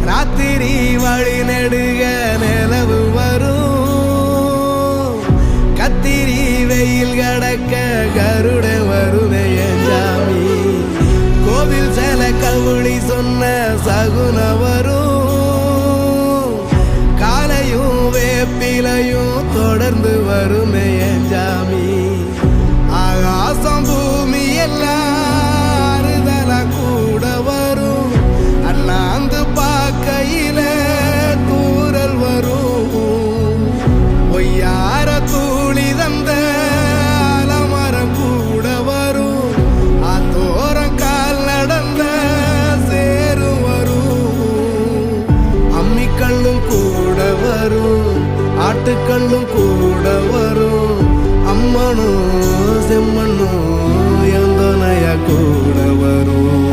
ராத்திரி வழி நெடுக நிலவு வரும் கத்திரி வெயில் கடக்க கருட வருவேன் சாமி கோவில் சில கவுளி சொன்ன சகுன வரும் காலையும் வேப்பிலையும் தொடர்ந்து வருமே சாமி ஆகாசம் பூமி எல்லாருதல கூட வரும் அண்ணாந்து பார்க்கையில தூரல் வரும் பொய்யார தூளி தந்த அலமரம் கூட வரும் ஆத்தோரம் கால் நடந்த சேரும் வரும் அம்மிக்கல்லும் கூட வரும் ஆட்டுக்கல்லும் கூட வரும் அம்மனும் செம்மண்ணும் எந்தனைய கூட வரும்